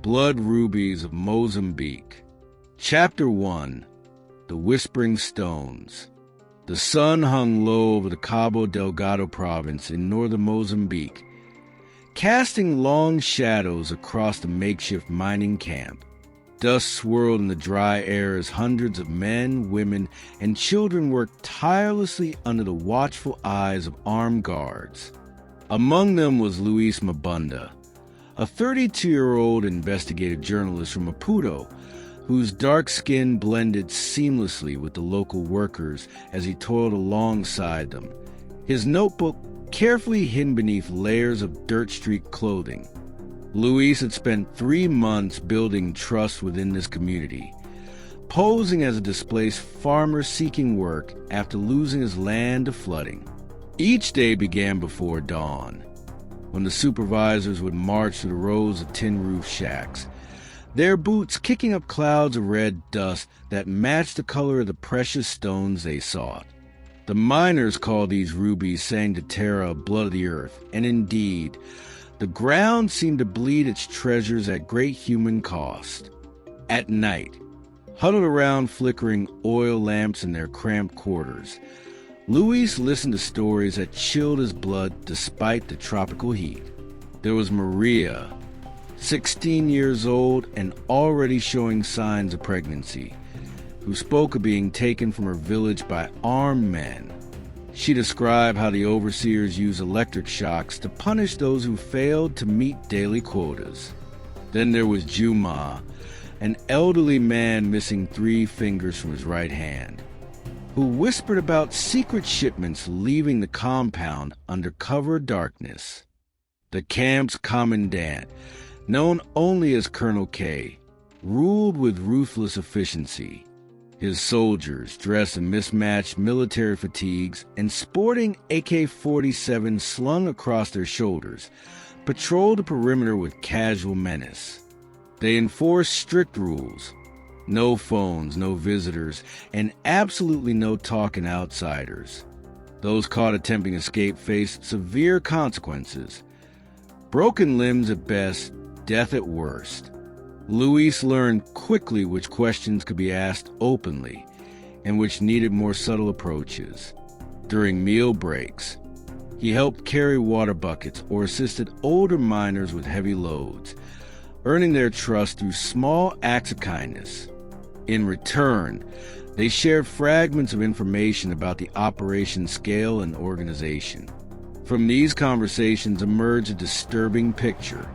Blood Rubies of Mozambique. Chapter 1. The Whispering Stones. The sun hung low over the Cabo Delgado province in northern Mozambique, casting long shadows across the makeshift mining camp. Dust swirled in the dry air as hundreds of men, women, and children worked tirelessly under the watchful eyes of armed guards. Among them was Luis Mabunda, a 32-year-old investigative journalist from Maputo, whose dark skin blended seamlessly with the local workers as he toiled alongside them, his notebook carefully hidden beneath layers of dirt-streaked clothing. Luis had spent 3 months building trust within this community, posing as a displaced farmer seeking work after losing his land to flooding. Each day began before dawn, when the supervisors would march through the rows of tin-roof shacks, their boots kicking up clouds of red dust that matched the color of the precious stones they sought. The miners called these rubies Sangre de Terra, blood of the earth, and indeed, the ground seemed to bleed its treasures at great human cost. At night, huddled around flickering oil lamps in their cramped quarters, Luis listened to stories that chilled his blood despite the tropical heat. There was Maria, 16 years old and already showing signs of pregnancy, who spoke of being taken from her village by armed men. She described how the overseers use electric shocks to punish those who failed to meet daily quotas. Then there was Juma, an elderly man missing 3 fingers from his right hand, who whispered about secret shipments leaving the compound under cover of darkness. The camp's commandant, known only as Colonel K, ruled with ruthless efficiency. His soldiers, dressed in mismatched military fatigues and sporting AK-47s slung across their shoulders, patrolled the perimeter with casual menace. They enforced strict rules: no phones, no visitors, and absolutely no talking outsiders. Those caught attempting escape faced severe consequences: broken limbs at best, death at worst. Luis learned quickly which questions could be asked openly and which needed more subtle approaches. During meal breaks, he helped carry water buckets or assisted older miners with heavy loads, earning their trust through small acts of kindness. In return, they shared fragments of information about the operation's scale and organization. From these conversations emerged a disturbing picture: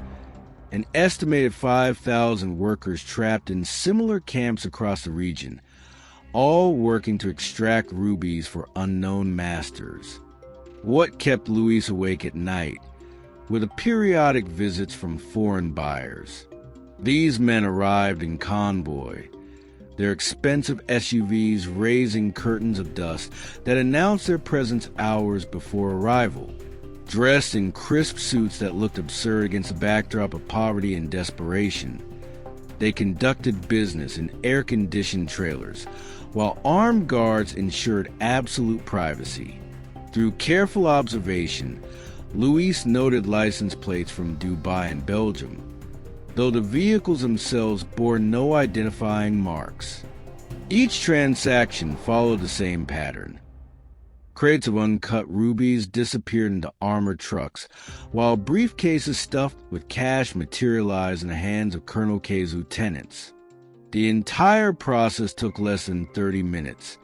an estimated 5,000 workers trapped in similar camps across the region, all working to extract rubies for unknown masters. What kept Luis awake at night were the periodic visits from foreign buyers. These men arrived in convoy, their expensive SUVs raising curtains of dust that announced their presence hours before arrival. Dressed in crisp suits that looked absurd against the backdrop of poverty and desperation, they conducted business in air-conditioned trailers, while armed guards ensured absolute privacy. Through careful observation, Luis noted license plates from Dubai and Belgium, though the vehicles themselves bore no identifying marks. Each transaction followed the same pattern. Crates of uncut rubies disappeared into armored trucks, while briefcases stuffed with cash materialized in the hands of Colonel K's lieutenants. The entire process took less than 30 minutes,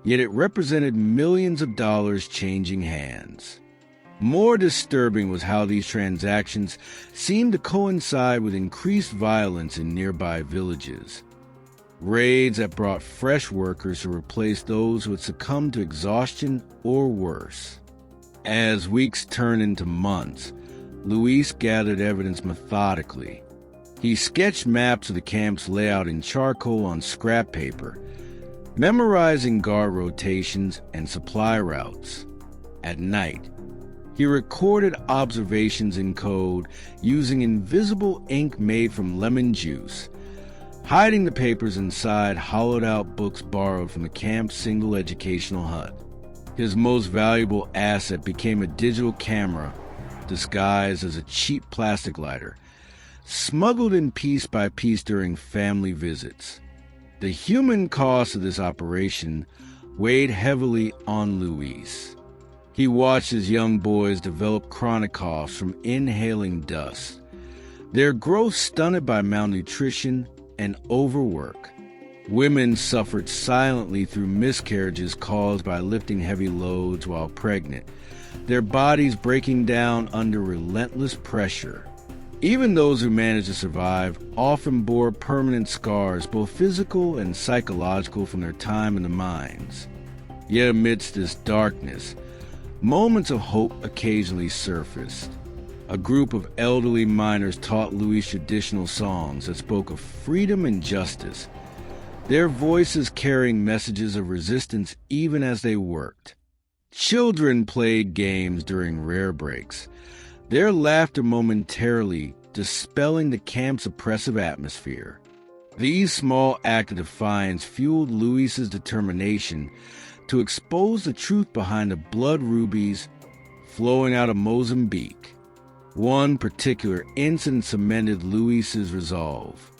yet it represented millions of dollars changing hands. More disturbing was how these transactions seemed to coincide with increased violence in nearby villages. Raids that brought fresh workers to replace those who had succumbed to exhaustion or worse. As weeks turned into months, Luis gathered evidence methodically. He sketched maps of the camp's layout in charcoal on scrap paper, memorizing guard rotations and supply routes. At night, he recorded observations in code using invisible ink made from lemon juice, hiding the papers inside hollowed-out books borrowed from the camp's single educational hut. His most valuable asset became a digital camera disguised as a cheap plastic lighter, smuggled in piece by piece during family visits. The human cost of this operation weighed heavily on Luis. He watched his young boys develop chronic coughs from inhaling dust, their growth stunted by malnutrition and overwork. Women suffered silently through miscarriages caused by lifting heavy loads while pregnant, their bodies breaking down under relentless pressure. Even those who managed to survive often bore permanent scars, both physical and psychological, from their time in the mines. Yet amidst this darkness, moments of hope occasionally surfaced. A group of elderly miners taught Luis traditional songs that spoke of freedom and justice, their voices carrying messages of resistance even as they worked. Children played games during rare breaks, their laughter momentarily dispelling the camp's oppressive atmosphere. These small acts of defiance fueled Luis's determination to expose the truth behind the blood rubies flowing out of Mozambique. One particular incident cemented Luis's resolve.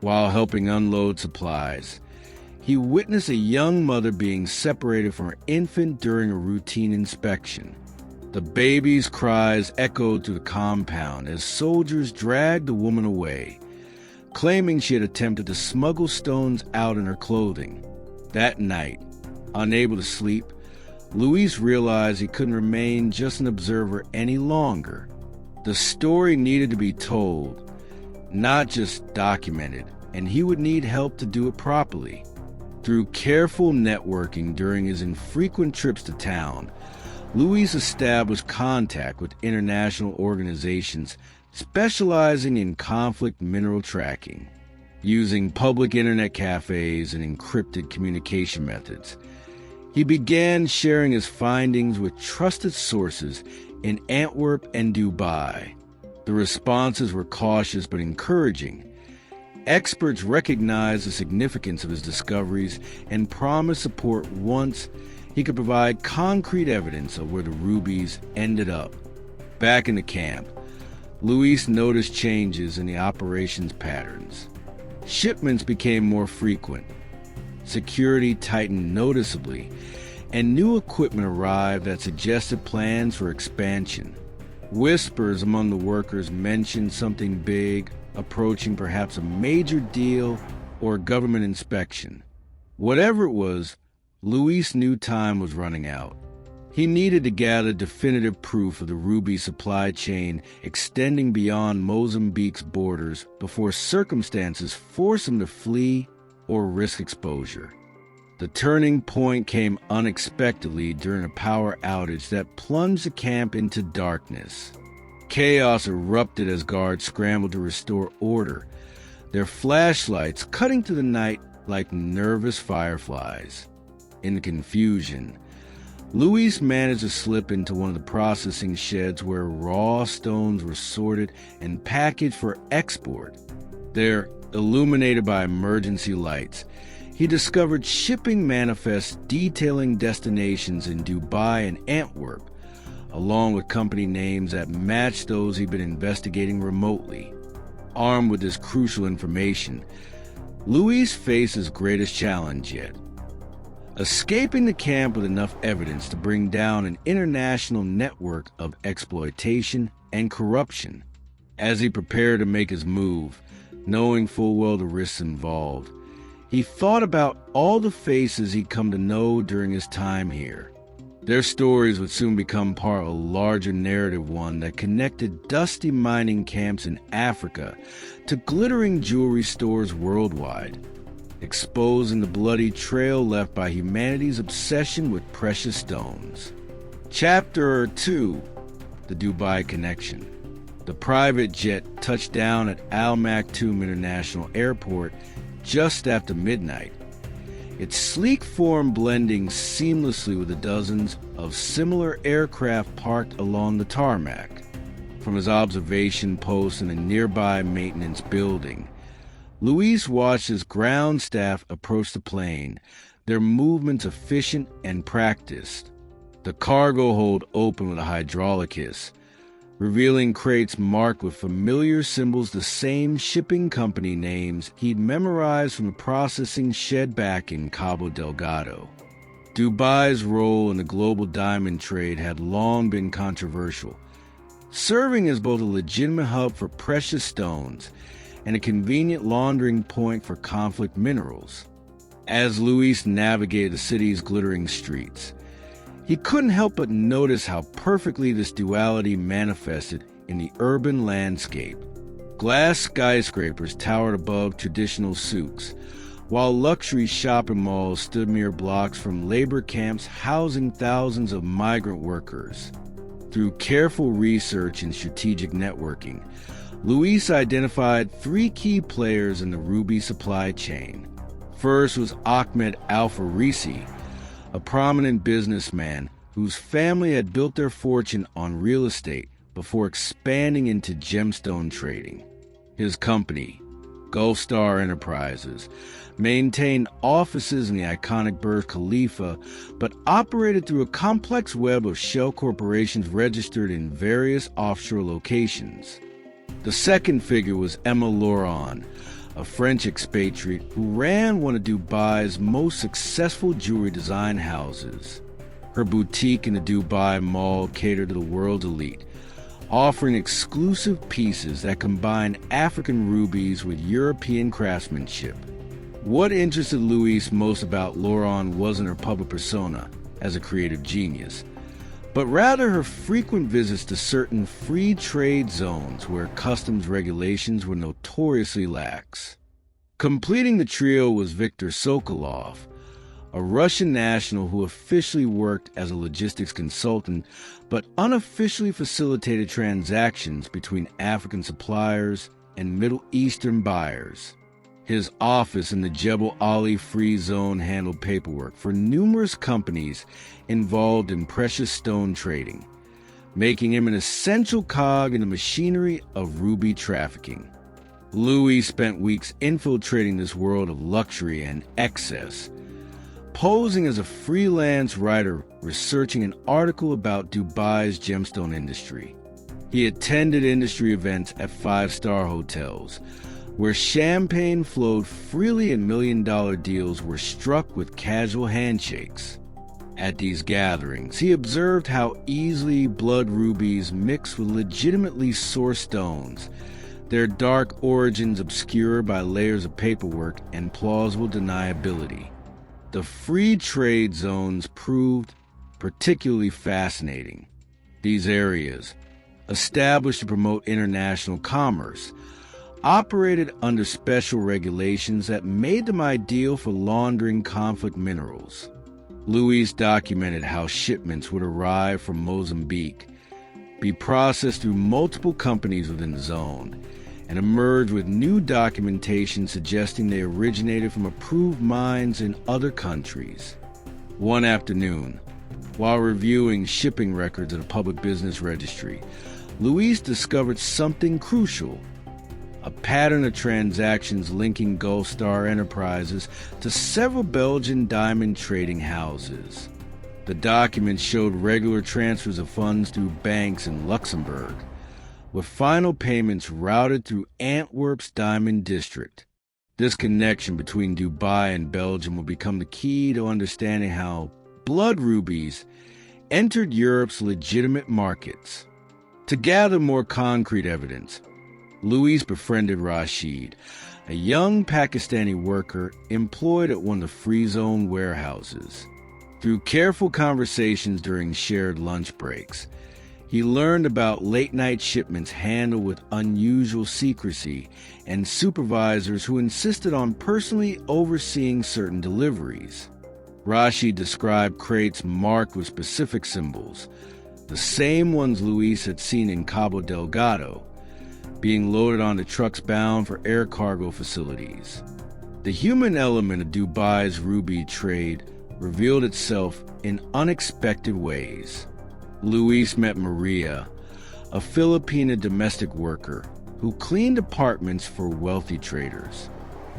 While helping unload supplies, he witnessed a young mother being separated from her infant during a routine inspection. The baby's cries echoed through the compound as soldiers dragged the woman away, claiming she had attempted to smuggle stones out in her clothing. That night, unable to sleep, Luis realized he couldn't remain just an observer any longer. The story needed to be told, not just documented, and he would need help to do it properly. Through careful networking during his infrequent trips to town, Luis established contact with international organizations specializing in conflict mineral tracking. Using public internet cafes and encrypted communication methods, he began sharing his findings with trusted sources in Antwerp and Dubai. The responses were cautious but encouraging. Experts recognized the significance of his discoveries and promised support once he could provide concrete evidence of where the rubies ended up. Back in the camp, Luis noticed changes in the operations patterns. Shipments became more frequent, security tightened noticeably, and new equipment arrived that suggested plans for expansion. Whispers among the workers mentioned something big, approaching perhaps a major deal or government inspection. Whatever it was, Luis knew time was running out. He needed to gather definitive proof of the ruby supply chain extending beyond Mozambique's borders before circumstances forced him to flee or risk exposure. The turning point came unexpectedly during a power outage that plunged the camp into darkness. Chaos erupted as guards scrambled to restore order, their flashlights cutting through the night like nervous fireflies. In the confusion, Luis managed to slip into one of the processing sheds where raw stones were sorted and packaged for export. There, illuminated by emergency lights, he discovered shipping manifests detailing destinations in Dubai and Antwerp, along with company names that matched those he'd been investigating remotely. Armed with this crucial information, Luis faced his greatest challenge yet: escaping the camp with enough evidence to bring down an international network of exploitation and corruption. As he prepared to make his move, knowing full well the risks involved, he thought about all the faces he'd come to know during his time here. Their stories would soon become part of a larger narrative, one that connected dusty mining camps in Africa to glittering jewelry stores worldwide, exposing the bloody trail left by humanity's obsession with precious stones. Chapter 2: The Dubai Connection. The private jet touched down at Al Maktoum International Airport just after midnight, its sleek form blending seamlessly with the dozens of similar aircraft parked along the tarmac. From his observation post in a nearby maintenance building, Luis watched his ground staff approach the plane, their movements efficient and practiced. the cargo hold open with a hydraulic hiss, revealing crates marked with familiar symbols, the same shipping company names he'd memorized from the processing shed back in Cabo Delgado. Dubai's role in the global diamond trade had long been controversial, serving as both a legitimate hub for precious stones and a convenient laundering point for conflict minerals. As Luis navigated the city's glittering streets, he couldn't help but notice how perfectly this duality manifested in the urban landscape. Glass skyscrapers towered above traditional souks, while luxury shopping malls stood mere blocks from labor camps housing thousands of migrant workers. Through careful research and strategic networking, Luis identified three key players in the ruby supply chain. First was Ahmed Al-Farisi, a prominent businessman whose family had built their fortune on real estate before expanding into gemstone trading. His company, Gulf Star Enterprises, maintained offices in the iconic Burj Khalifa, but operated through a complex web of shell corporations registered in various offshore locations. The second figure was Emma Laurent, a French expatriate who ran one of Dubai's most successful jewelry design houses. Her boutique in the Dubai Mall catered to the world's elite, offering exclusive pieces that combined African rubies with European craftsmanship. What interested Luis most about Laurent wasn't her public persona as a creative genius, but rather her frequent visits to certain free trade zones where customs regulations were notoriously lax. Completing the trio was Viktor Sokolov, a Russian national who officially worked as a logistics consultant but unofficially facilitated transactions between African suppliers and Middle Eastern buyers. His office in the Jebel Ali Free Zone handled paperwork for numerous companies involved in precious stone trading, making him an essential cog in the machinery of ruby trafficking. Louis spent weeks infiltrating this world of luxury and excess, posing as a freelance writer researching an article about Dubai's gemstone industry. He attended industry events at five-star hotels, where champagne flowed freely and million-dollar deals were struck with casual handshakes. At these gatherings, he observed how easily blood rubies mix with legitimately sourced stones, their dark origins obscured by layers of paperwork and plausible deniability. The free trade zones proved particularly fascinating. These areas, established to promote international commerce, operated under special regulations that made them ideal for laundering conflict minerals. Luis documented how shipments would arrive from Mozambique, be processed through multiple companies within the zone, and emerge with new documentation suggesting they originated from approved mines in other countries. One afternoon, while reviewing shipping records at a public business registry, Luis discovered something crucial: a pattern of transactions linking Gulf Star Enterprises to several Belgian diamond trading houses. The documents showed regular transfers of funds through banks in Luxembourg, with final payments routed through Antwerp's Diamond District. This connection between Dubai and Belgium will become the key to understanding how blood rubies entered Europe's legitimate markets. To gather more concrete evidence, Luis befriended Rashid, a young Pakistani worker employed at one of the Free Zone warehouses. Through careful conversations during shared lunch breaks, he learned about late-night shipments handled with unusual secrecy and supervisors who insisted on personally overseeing certain deliveries. Rashid described crates marked with specific symbols, the same ones Luis had seen in Cabo Delgado, being loaded onto trucks bound for air cargo facilities. The human element of Dubai's ruby trade revealed itself in unexpected ways. Luis met Maria, a Filipina domestic worker who cleaned apartments for wealthy traders.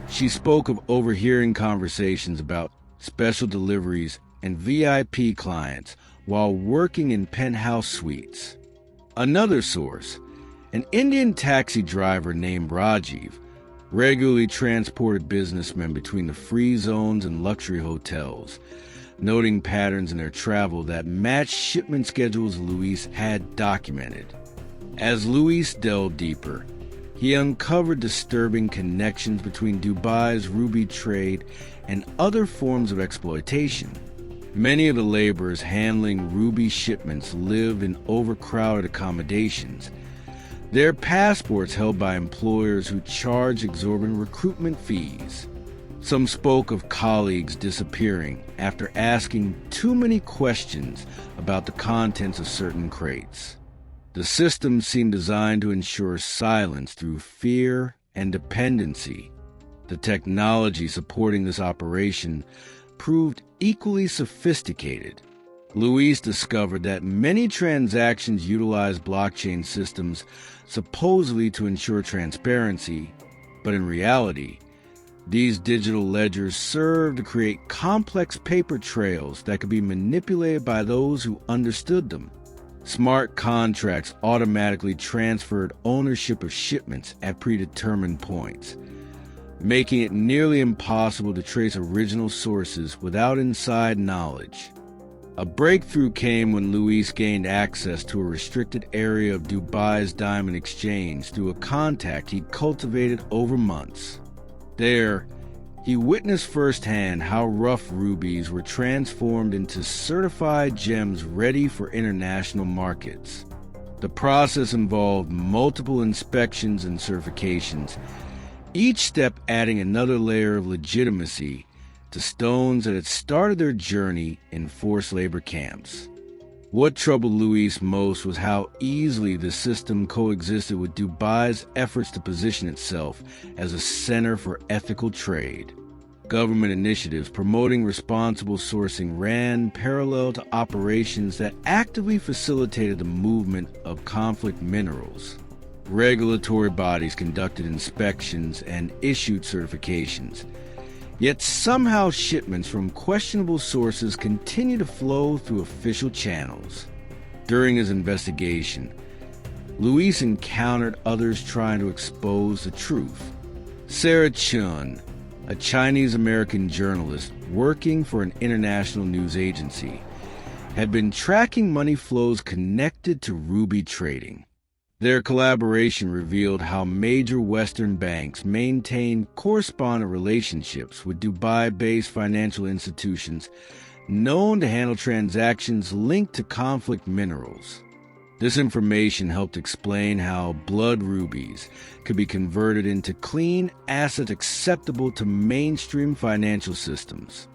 She spoke of overhearing conversations about special deliveries and VIP clients, while working in penthouse suites. Another source, an Indian taxi driver named Rajiv, regularly transported businessmen between the free zones and luxury hotels, noting patterns in their travel that matched shipment schedules Luis had documented. As Luis delved deeper, he uncovered disturbing connections between Dubai's ruby trade and other forms of exploitation. Many of the laborers handling ruby shipments lived in overcrowded accommodations, their passports held by employers who charged exorbitant recruitment fees. Some spoke of colleagues disappearing after asking too many questions about the contents of certain crates. The system seemed designed to ensure silence through fear and dependency. The technology supporting this operation proved equally sophisticated. Luis discovered that many transactions utilized blockchain systems supposedly to ensure transparency, but in reality, these digital ledgers served to create complex paper trails that could be manipulated by those who understood them. Smart contracts automatically transferred ownership of shipments at predetermined points, making it nearly impossible to trace original sources without inside knowledge. A breakthrough came when Luis gained access to a restricted area of Dubai's diamond exchange through a contact he'd cultivated over months. There, he witnessed firsthand how rough rubies were transformed into certified gems ready for international markets. The process involved multiple inspections and certifications, each step adding another layer of legitimacy to stones that had started their journey in forced labor camps. What troubled Luis most was how easily the system coexisted with Dubai's efforts to position itself as a center for ethical trade. Government initiatives promoting responsible sourcing ran parallel to operations that actively facilitated the movement of conflict minerals. Regulatory bodies conducted inspections and issued certifications. Yet somehow shipments from questionable sources continue to flow through official channels. During his investigation, Luis encountered others trying to expose the truth. Sarah Chun, a Chinese-American journalist working for an international news agency, had been tracking money flows connected to ruby trading. Their collaboration revealed how major Western banks maintain correspondent relationships with Dubai-based financial institutions known to handle transactions linked to conflict minerals. This information helped explain how blood rubies could be converted into clean assets acceptable to mainstream financial systems.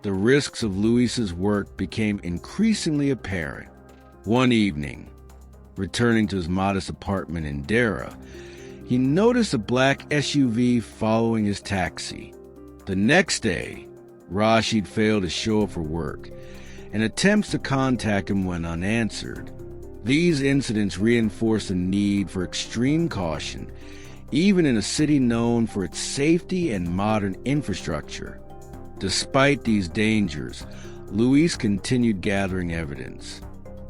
The risks of Luis's work became increasingly apparent. One evening, returning to his modest apartment in Dera, he noticed a black SUV following his taxi. The next day, Rashid failed to show up for work, and attempts to contact him went unanswered. These incidents reinforced the need for extreme caution, even in a city known for its safety and modern infrastructure. Despite these dangers, Luis continued gathering evidence.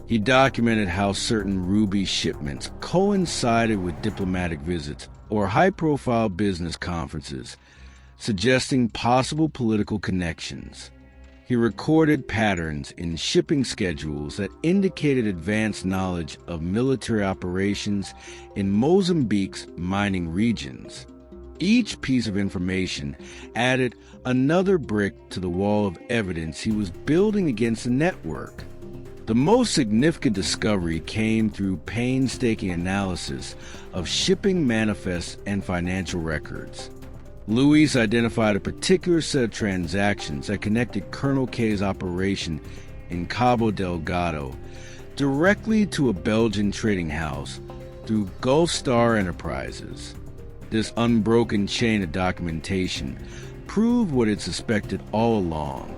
He documented how certain ruby shipments coincided with diplomatic visits or high-profile business conferences, suggesting possible political connections. He recorded patterns in shipping schedules that indicated advanced knowledge of military operations in Mozambique's mining regions. Each piece of information added another brick to the wall of evidence he was building against the network. The most significant discovery came through painstaking analysis of shipping manifests and financial records. Luis identified a particular set of transactions that connected Colonel K's operation in Cabo Delgado directly to a Belgian trading house through Gulf Star Enterprises. This unbroken chain of documentation proved what it suspected all along.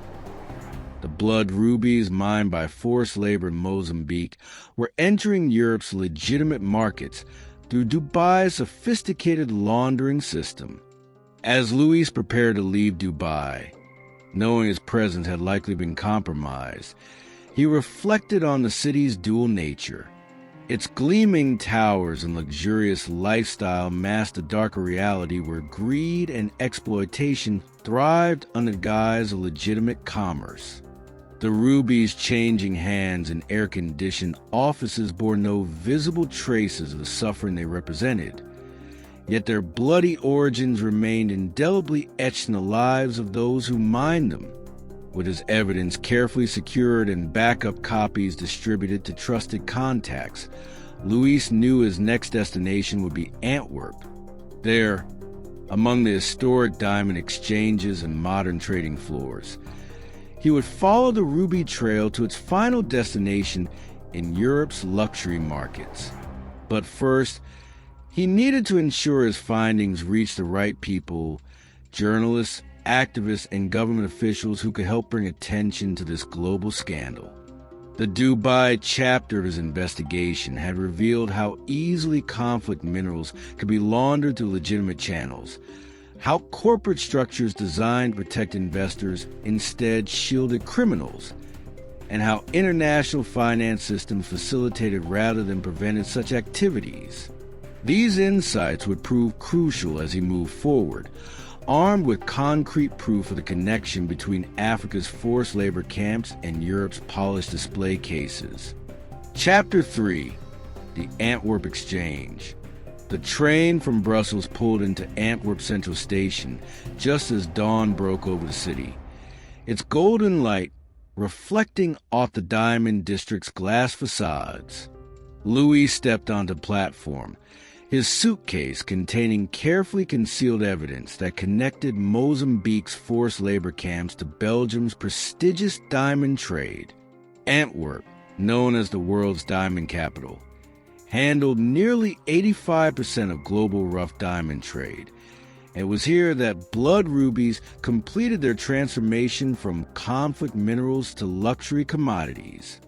The blood rubies mined by forced labor in Mozambique were entering Europe's legitimate markets through Dubai's sophisticated laundering system. As Luis prepared to leave Dubai, knowing his presence had likely been compromised, He reflected on the city's dual nature. Its gleaming towers and luxurious lifestyle masked a darker reality where greed and exploitation thrived under the guise of legitimate commerce. The Rubies' changing hands in air-conditioned offices bore no visible traces of the suffering they represented, yet their bloody origins remained indelibly etched in the lives of those who mined them. With his evidence carefully secured and backup copies distributed to trusted contacts, Luis knew his next destination would be Antwerp. There, among the historic diamond exchanges and modern trading floors, he would follow the Ruby Trail to its final destination in Europe's luxury markets. But first, he needed to ensure his findings reached the right people, journalists, activists, and government officials who could help bring attention to this global scandal. The Dubai chapter of his investigation had revealed how easily conflict minerals could be laundered through legitimate channels, how corporate structures designed to protect investors instead shielded criminals, and how international finance systems facilitated rather than prevented such activities. These insights would prove crucial as he moved forward, armed with concrete proof of the connection between Africa's forced labor camps and Europe's polished display cases. Chapter 3. The Antwerp Exchange. The train from Brussels pulled into Antwerp Central Station just as dawn broke over the city, its golden light reflecting off the diamond district's glass facades. Louis stepped onto the platform, his suitcase containing carefully concealed evidence that connected Mozambique's forced labor camps to Belgium's prestigious diamond trade. Antwerp, known as the world's diamond capital, handled nearly 85% of global rough diamond trade. It was here that blood rubies completed their transformation from conflict minerals to luxury commodities.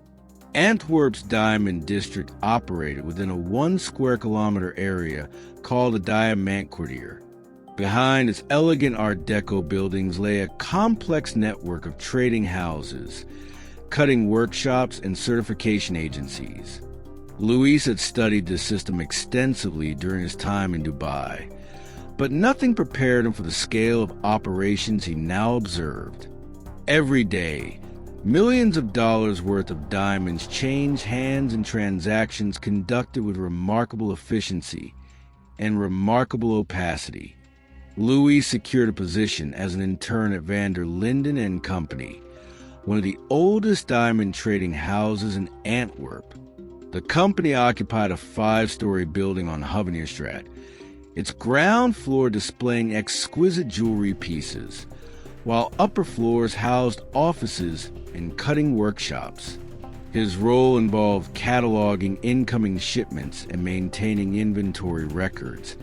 Antwerp's diamond district operated within a 1 square kilometer area called the Diamant Quartier. Behind its elegant Art Deco buildings lay a complex network of trading houses, cutting workshops, and certification agencies. Luis had studied this system extensively during his time in Dubai, but nothing prepared him for the scale of operations he now observed. Every day, millions of dollars worth of diamonds changed hands in transactions conducted with remarkable efficiency and remarkable opacity. Louis secured a position as an intern at van der Linden and Company, one of the oldest diamond trading houses in Antwerp. The company occupied a 5-story building on Hovenierstraat, its ground floor displaying exquisite jewelry pieces, while upper floors housed offices and cutting workshops. His role involved cataloging incoming shipments and maintaining inventory records,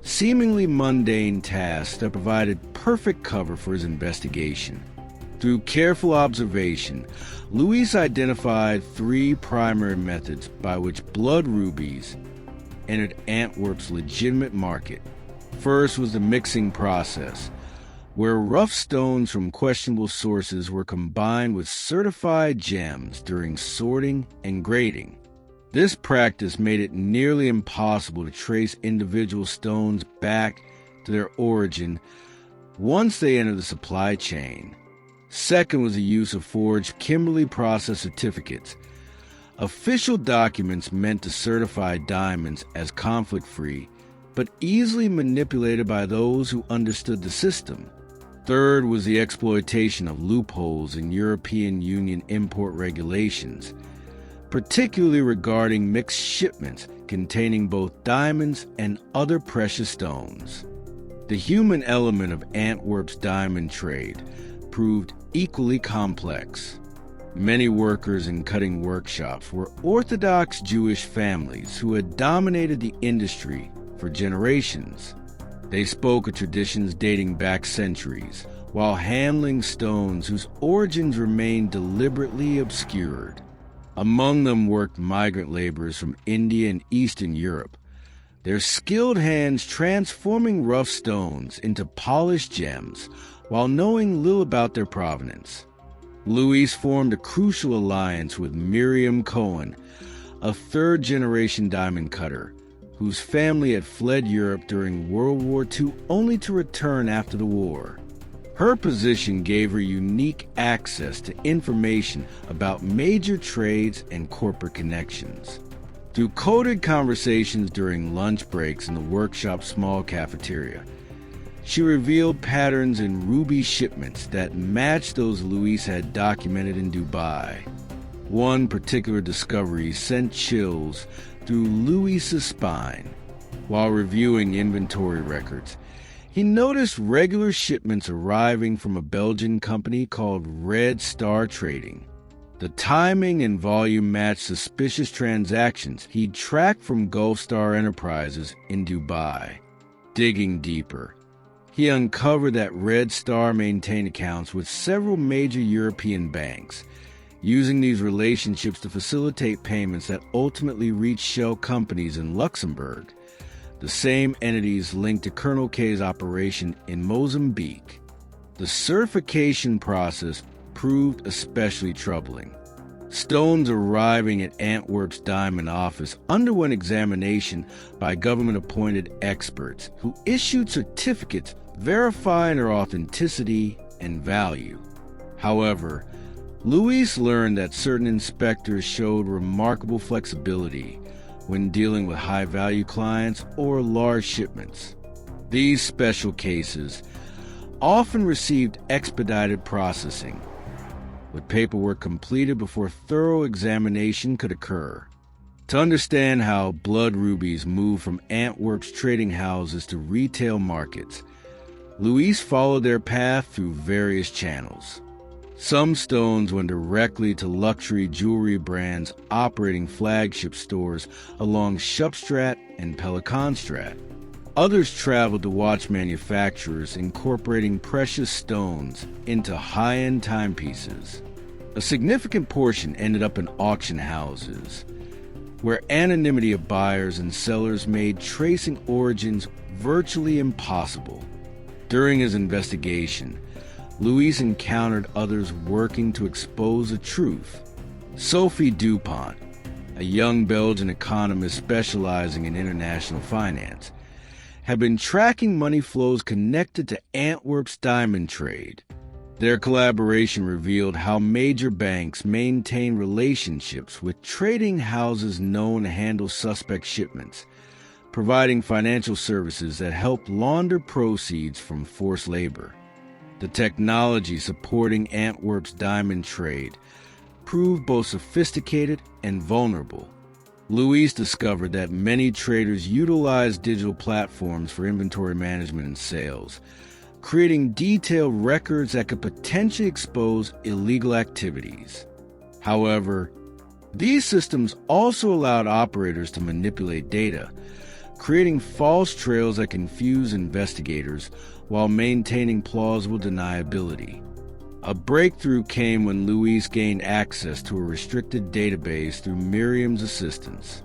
seemingly mundane tasks that provided perfect cover for his investigation. Through careful observation, Luis identified 3 primary methods by which blood rubies entered Antwerp's legitimate market. First was the mixing process, where rough stones from questionable sources were combined with certified gems during sorting and grading. This practice made it nearly impossible to trace individual stones back to their origin once they entered the supply chain. Second was the use of forged Kimberley process certificates, official documents meant to certify diamonds as conflict-free, but easily manipulated by those who understood the system. Third was the exploitation of loopholes in European Union import regulations, particularly regarding mixed shipments containing both diamonds and other precious stones. The human element of Antwerp's diamond trade proved equally complex. Many workers in cutting workshops were Orthodox Jewish families who had dominated the industry for generations. They spoke of traditions dating back centuries, while handling stones whose origins remained deliberately obscured. Among them worked migrant laborers from India and Eastern Europe, their skilled hands transforming rough stones into polished gems while knowing little about their provenance. Luis formed a crucial alliance with Miriam Cohen, a third-generation diamond cutter, whose family had fled Europe during World War II only to return after the war. Her position gave her unique access to information about major trades and corporate connections. Through coded conversations during lunch breaks in the workshop's small cafeteria, she revealed patterns in Ruby shipments that matched those Luis had documented in Dubai. One particular discovery sent chills through Luis's spine. While reviewing inventory records, he noticed regular shipments arriving from a Belgian company called Red Star Trading. The timing and volume matched suspicious transactions he'd tracked from Gulf Star Enterprises in Dubai. Digging deeper, he uncovered that Red Star maintained accounts with several major European banks, using these relationships to facilitate payments that ultimately reached shell companies in Luxembourg, the same entities linked to Colonel K's operation in Mozambique. The certification process proved especially troubling. Stones arriving at Antwerp's diamond office underwent examination by government-appointed experts who issued certificates verifying their authenticity and value. However, Luis learned that certain inspectors showed remarkable flexibility when dealing with high-value clients or large shipments. These special cases often received expedited processing, with paperwork completed before thorough examination could occur. To understand how blood rubies move from Antwerp's trading houses to retail markets, Luis followed their path through various channels. Some stones went directly to luxury jewelry brands operating flagship stores along Shupstrat and Pelikanstrat. Others traveled to watch manufacturers incorporating precious stones into high-end timepieces. A significant portion ended up in auction houses, where anonymity of buyers and sellers made tracing origins virtually impossible. During his investigation, Luis encountered others working to expose the truth. Sophie Dupont, a young Belgian economist specializing in international finance, had been tracking money flows connected to Antwerp's diamond trade. Their collaboration revealed how major banks maintain relationships with trading houses known to handle suspect shipments, providing financial services that help launder proceeds from forced labor. The technology supporting Antwerp's diamond trade proved both sophisticated and vulnerable. Luis discovered that many traders utilize digital platforms for inventory management and sales, creating detailed records that could potentially expose illegal activities. However, these systems also allowed operators to manipulate data, creating false trails that confuse investigators while maintaining plausible deniability. A breakthrough came when Luis gained access to a restricted database through Miriam's assistance.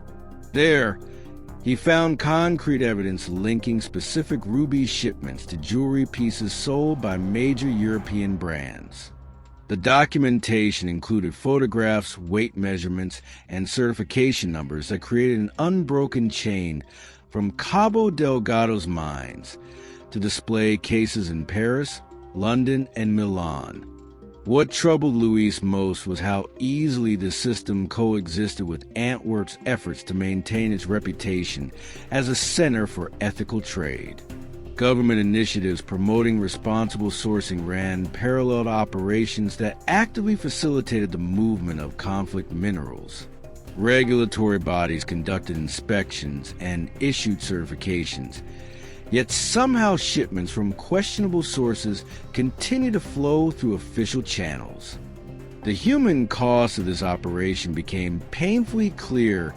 There, he found concrete evidence linking specific ruby shipments to jewelry pieces sold by major European brands. The documentation included photographs, weight measurements, and certification numbers that created an unbroken chain from Cabo Delgado's mines to display cases in Paris, London, and Milan. What troubled Luis most was how easily the system coexisted with Antwerp's efforts to maintain its reputation as a center for ethical trade. Government initiatives promoting responsible sourcing ran parallel to operations that actively facilitated the movement of conflict minerals. Regulatory bodies conducted inspections and issued certifications, yet somehow shipments from questionable sources continue to flow through official channels. The human cost of this operation became painfully clear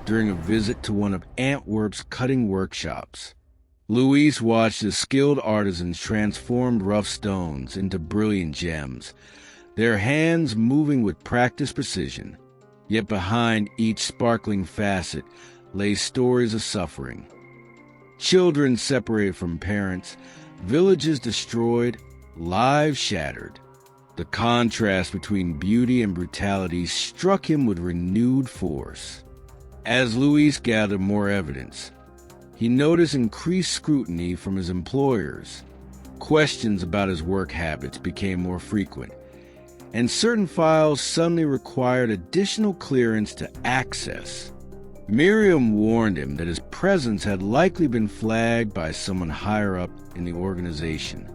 during a visit to one of Antwerp's cutting workshops. Luis watched as skilled artisans transformed rough stones into brilliant gems, their hands moving with practiced precision. Yet behind each sparkling facet lay stories of suffering. Children separated from parents, villages destroyed, lives shattered. The contrast between beauty and brutality struck him with renewed force. As Luis gathered more evidence, he noticed increased scrutiny from his employers. Questions about his work habits became more frequent, and certain files suddenly required additional clearance to access. Miriam warned him that his presence had likely been flagged by someone higher up in the organization.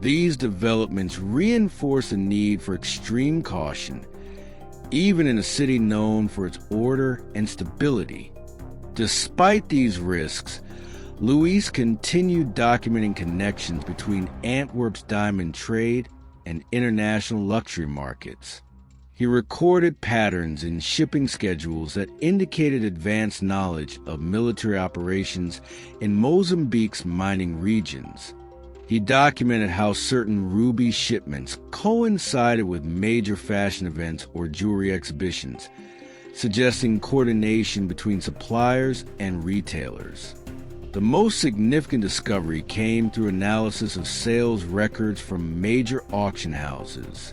These developments reinforced the need for extreme caution, even in a city known for its order and stability. Despite these risks, Luis continued documenting connections between Antwerp's diamond trade and international luxury markets. He recorded patterns in shipping schedules that indicated advanced knowledge of military operations in Mozambique's mining regions. He documented how certain ruby shipments coincided with major fashion events or jewelry exhibitions, suggesting coordination between suppliers and retailers. The most significant discovery came through analysis of sales records from major auction houses.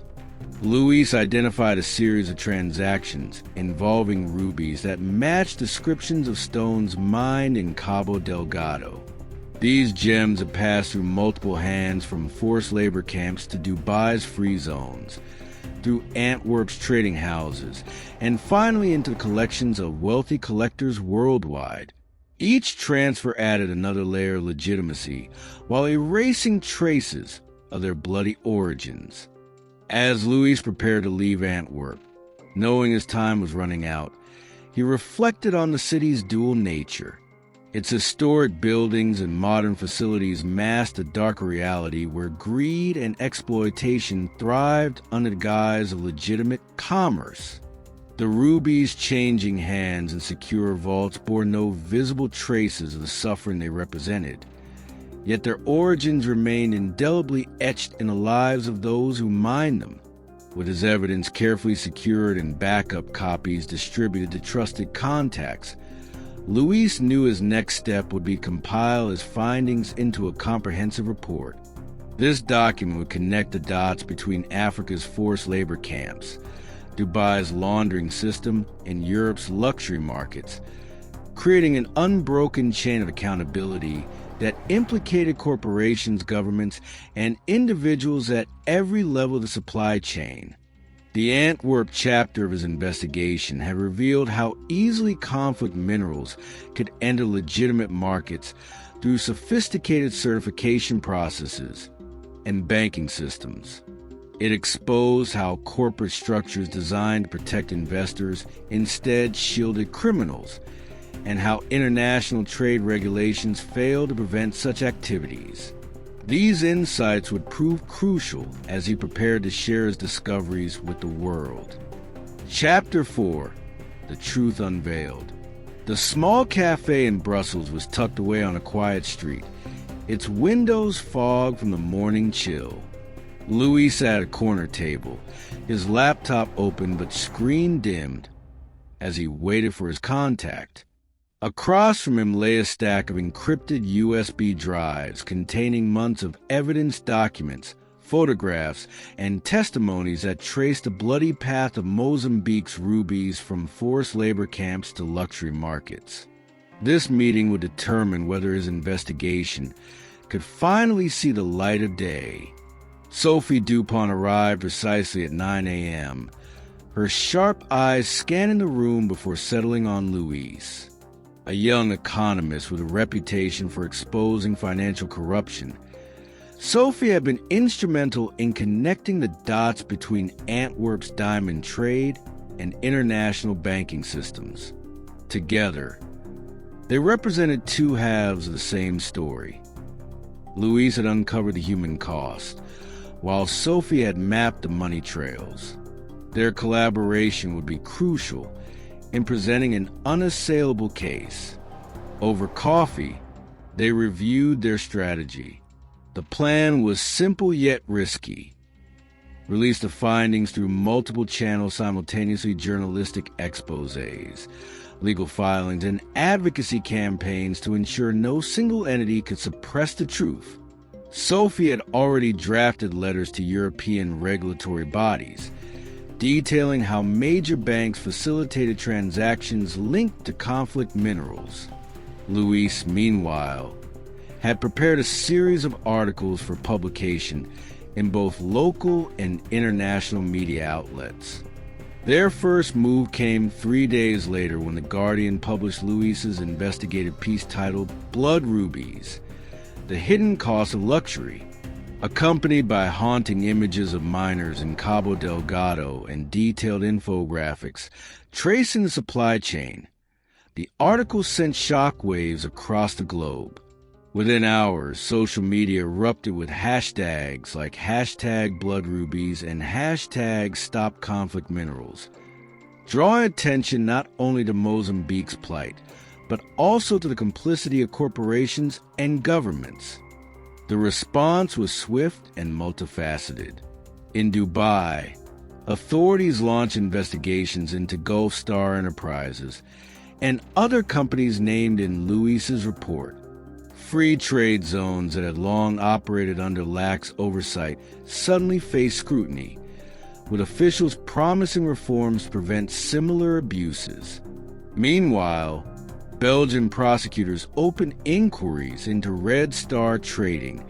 Luis identified a series of transactions involving rubies that matched descriptions of stones mined in Cabo Delgado. These gems had passed through multiple hands, from forced labor camps to Dubai's free zones, through Antwerp's trading houses, and finally into the collections of wealthy collectors worldwide. Each transfer added another layer of legitimacy while erasing traces of their bloody origins. As Luis prepared to leave Antwerp, knowing his time was running out, he reflected on the city's dual nature. Its historic buildings and modern facilities masked a darker reality where greed and exploitation thrived under the guise of legitimate commerce. The rubies' changing hands and secure vaults bore no visible traces of the suffering they represented, yet their origins remained indelibly etched in the lives of those who mined them. With his evidence carefully secured and backup copies distributed to trusted contacts, Luis knew his next step would be to compile his findings into a comprehensive report. This document would connect the dots between Africa's forced labor camps, Dubai's laundering system, and Europe's luxury markets, creating an unbroken chain of accountability that implicated corporations, governments, and individuals at every level of the supply chain. The Antwerp chapter of his investigation had revealed how easily conflict minerals could enter legitimate markets through sophisticated certification processes and banking systems. It exposed how corporate structures designed to protect investors instead shielded criminals, and how international trade regulations failed to prevent such activities. These insights would prove crucial as he prepared to share his discoveries with the world. Chapter 4: The Truth Unveiled. The small cafe in Brussels was tucked away on a quiet street, its windows fogged from the morning chill. Luis sat at a corner table, his laptop open but screen dimmed, as he waited for his contact. Across from him lay a stack of encrypted USB drives containing months of evidence documents, photographs, and testimonies that traced the bloody path of Mozambique's rubies from forced labor camps to luxury markets. This meeting would determine whether his investigation could finally see the light of day. Sophie Dupont arrived precisely at 9 a.m., her sharp eyes scanning the room before settling on Luis. A young economist with a reputation for exposing financial corruption, Sophie had been instrumental in connecting the dots between Antwerp's diamond trade and international banking systems. Together, they represented two halves of the same story. Luis had uncovered the human cost, while Sophie had mapped the money trails. Their collaboration would be crucial in presenting an unassailable case. Over coffee, they reviewed their strategy. The plan was simple yet risky. Release the findings through multiple channels simultaneously: journalistic exposés, legal filings, and advocacy campaigns to ensure no single entity could suppress the truth. Sophie had already drafted letters to European regulatory bodies, detailing how major banks facilitated transactions linked to conflict minerals. Luis, meanwhile, had prepared a series of articles for publication in both local and international media outlets. Their first move came 3 days later when The Guardian published Luis's investigative piece titled Blood Rubies, The Hidden Cost of Luxury, accompanied by haunting images of miners in Cabo Delgado and detailed infographics tracing the supply chain. The article sent shockwaves across the globe. Within hours, social media erupted with hashtags like #BloodRubies and #StopConflictMinerals, drawing attention not only to Mozambique's plight, but also to the complicity of corporations and governments. The response was swift and multifaceted. In Dubai, authorities launched investigations into Gulf Star Enterprises and other companies named in Luis's report. Free trade zones that had long operated under lax oversight suddenly faced scrutiny, with officials promising reforms to prevent similar abuses. Meanwhile, Belgian prosecutors opened inquiries into Red Star trading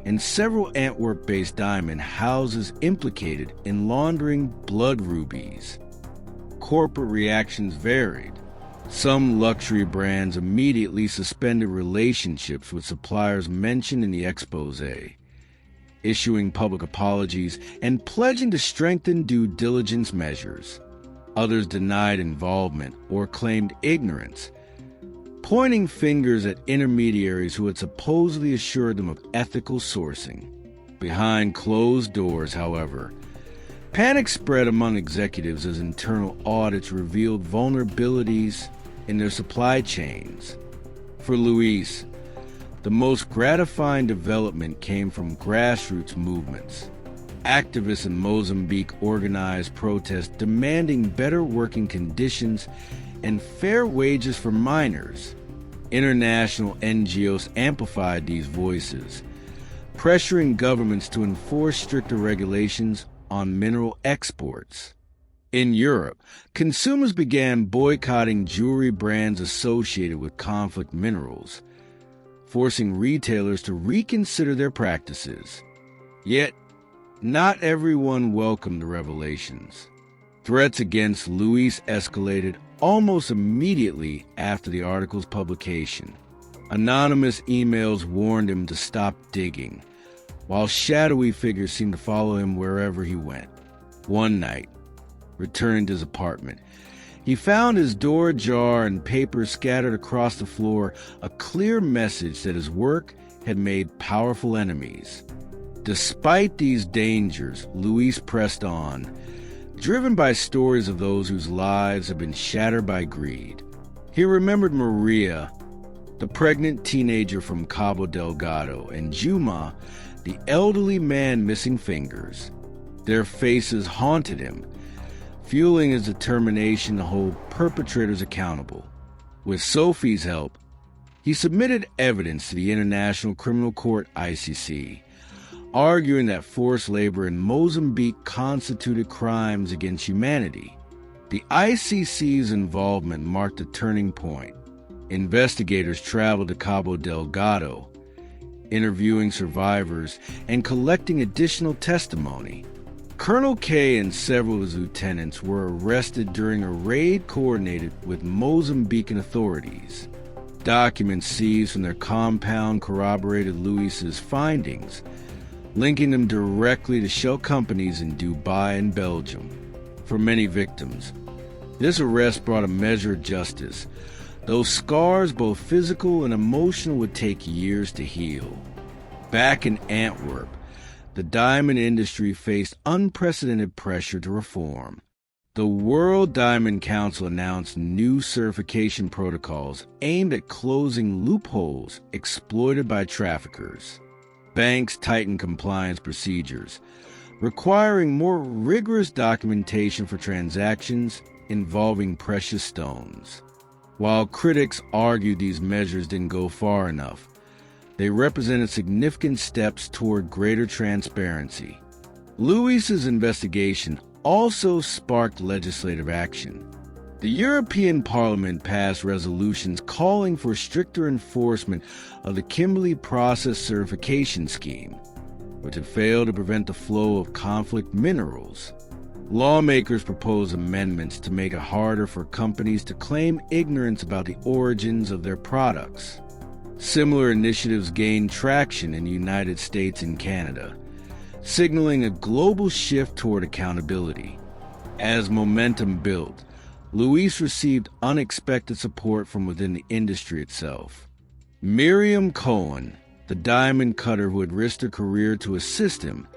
and several Antwerp-based diamond houses implicated in laundering blood rubies. Corporate reactions varied. Some luxury brands immediately suspended relationships with suppliers mentioned in the exposé, issuing public apologies and pledging to strengthen due diligence measures. Others denied involvement or claimed ignorance, pointing fingers at intermediaries who had supposedly assured them of ethical sourcing. Behind closed doors, however, panic spread among executives as internal audits revealed vulnerabilities in their supply chains. For Luis, the most gratifying development came from grassroots movements. Activists in Mozambique organized protests demanding better working conditions and fair wages for miners. International NGOs amplified these voices, pressuring governments to enforce stricter regulations on mineral exports. In Europe, consumers began boycotting jewelry brands associated with conflict minerals, forcing retailers to reconsider their practices. Yet, not everyone welcomed the revelations. Threats against Luis escalated almost immediately after the article's publication. Anonymous emails warned him to stop digging, while shadowy figures seemed to follow him wherever he went. One night, returning to his apartment, he found his door ajar and papers scattered across the floor, a clear message that his work had made powerful enemies. Despite these dangers, Luis pressed on, driven by stories of those whose lives had been shattered by greed. He remembered Maria, the pregnant teenager from Cabo Delgado, and Juma, the elderly man missing fingers. Their faces haunted him, fueling his determination to hold perpetrators accountable. With Sophie's help, he submitted evidence to the International Criminal Court (ICC), arguing that forced labor in Mozambique constituted crimes against humanity. The ICC's involvement marked a turning point. Investigators traveled to Cabo Delgado, interviewing survivors and collecting additional testimony. Colonel K and several of his lieutenants were arrested during a raid coordinated with Mozambican authorities. Documents seized from their compound corroborated Luis's findings, linking them directly to shell companies in Dubai and Belgium. For many victims, this arrest brought a measure of justice, though scars, both physical and emotional, would take years to heal. Back in Antwerp, the diamond industry faced unprecedented pressure to reform. The World Diamond Council announced new certification protocols aimed at closing loopholes exploited by traffickers. Banks tightened compliance procedures, requiring more rigorous documentation for transactions involving precious stones. While critics argued these measures didn't go far enough, They represented significant steps toward greater transparency. Luis's investigation also sparked legislative action. The European Parliament passed resolutions calling for stricter enforcement of the Kimberley Process Certification Scheme, which had failed to prevent the flow of conflict minerals. Lawmakers proposed amendments to make it harder for companies to claim ignorance about the origins of their products. Similar initiatives gained traction in the United States and Canada, signaling a global shift toward accountability. As momentum built, Luis received unexpected support from within the industry itself. Miriam Cohen, the diamond cutter who had risked her career to assist him,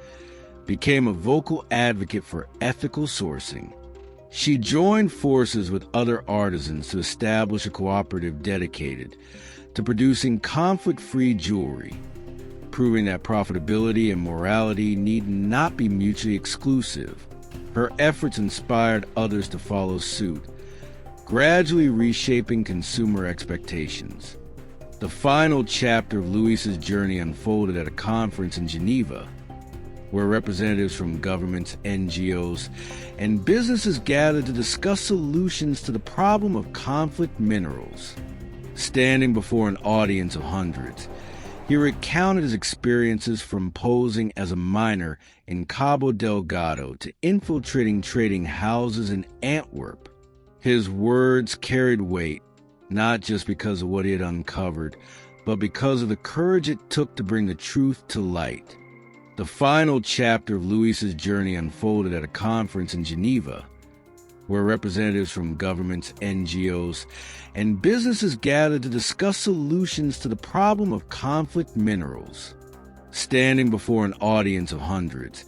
became a vocal advocate for ethical sourcing. She joined forces with other artisans to establish a cooperative dedicated to producing conflict-free jewelry, proving that profitability and morality need not be mutually exclusive. Her efforts inspired others to follow suit, gradually reshaping consumer expectations. The final chapter of Luis's journey unfolded at a conference in Geneva, where representatives from governments, NGOs, and businesses gathered to discuss solutions to the problem of conflict minerals. Standing before an audience of hundreds, he recounted his experiences from posing as a miner in Cabo Delgado to infiltrating trading houses in Antwerp. His words carried weight, not just because of what he had uncovered, but because of the courage it took to bring the truth to light. The final chapter of Luis's journey unfolded at a conference in Geneva, where representatives from governments, NGOs, and businesses gathered to discuss solutions to the problem of conflict minerals. Standing before an audience of hundreds,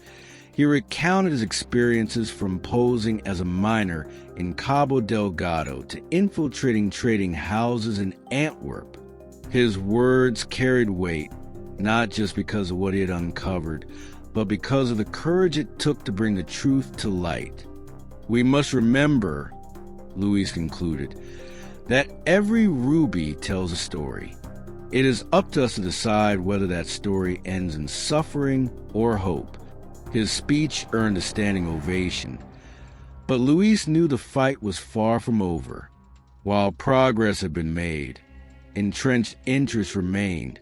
he recounted his experiences from posing as a miner in Cabo Delgado to infiltrating trading houses in Antwerp. His words carried weight, not just because of what he had uncovered, but because of the courage it took to bring the truth to light. We must remember, Luis concluded, that every ruby tells a story. It is up to us to decide whether that story ends in suffering or hope. His speech earned a standing ovation, but Luis knew the fight was far from over. While progress had been made, entrenched interests remained,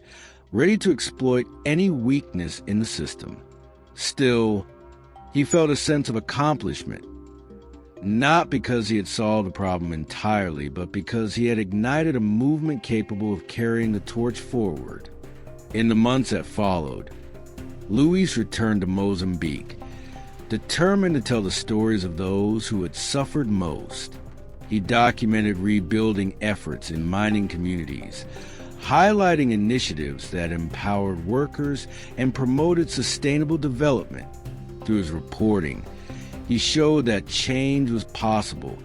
ready to exploit any weakness in the system. Still, he felt a sense of accomplishment, not because he had solved the problem entirely, but because he had ignited a movement capable of carrying the torch forward. In the months that followed, Luis returned to Mozambique, determined to tell the stories of those who had suffered most. He documented rebuilding efforts in mining communities, highlighting initiatives that empowered workers and promoted sustainable development. Through his reporting, he showed that change was possible,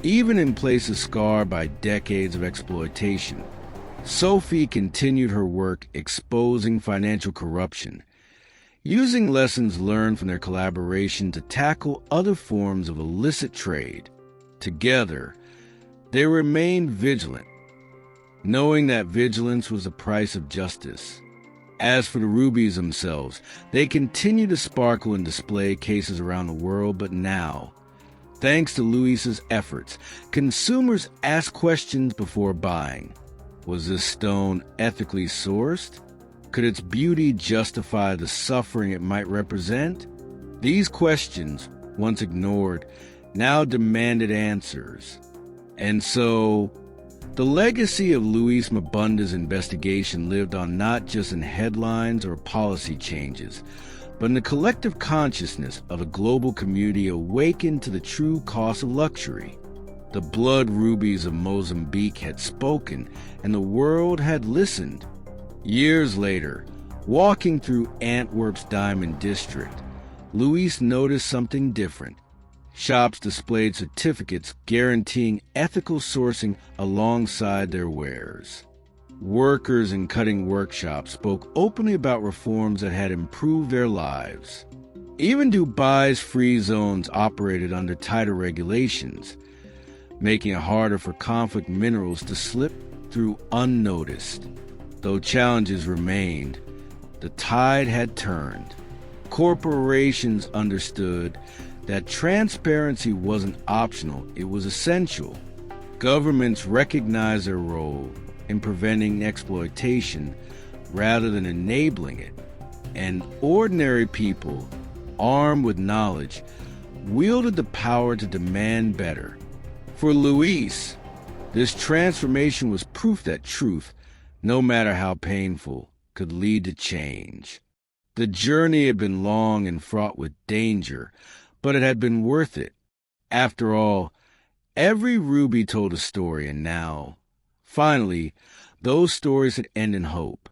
even in places scarred by decades of exploitation. Sophie continued her work exposing financial corruption, using lessons learned from their collaboration to tackle other forms of illicit trade. Together, they remained vigilant, knowing that vigilance was the price of justice. As for the rubies themselves, they continue to sparkle and display cases around the world, but now, thanks to Luis's efforts, consumers ask questions before buying. Was this stone ethically sourced? Could its beauty justify the suffering it might represent? These questions, once ignored, now demanded answers. And so, the legacy of Luis Mabunda's investigation lived on not just in headlines or policy changes, but in the collective consciousness of a global community awakened to the true cost of luxury. The blood rubies of Mozambique had spoken, and the world had listened. Years later, walking through Antwerp's Diamond District, Luis noticed something different. Shops displayed certificates guaranteeing ethical sourcing alongside their wares. Workers in cutting workshops spoke openly about reforms that had improved their lives. Even Dubai's free zones operated under tighter regulations, making it harder for conflict minerals to slip through unnoticed. Though challenges remained, the tide had turned. Corporations understood that transparency wasn't optional, it was essential. Governments recognized their role in preventing exploitation rather than enabling it, and ordinary people, armed with knowledge, wielded the power to demand better. For Luis, this transformation was proof that truth, no matter how painful, could lead to change. The journey had been long and fraught with danger, but it had been worth it. After all, every Ruby told a story, and now, finally, those stories had ended in hope.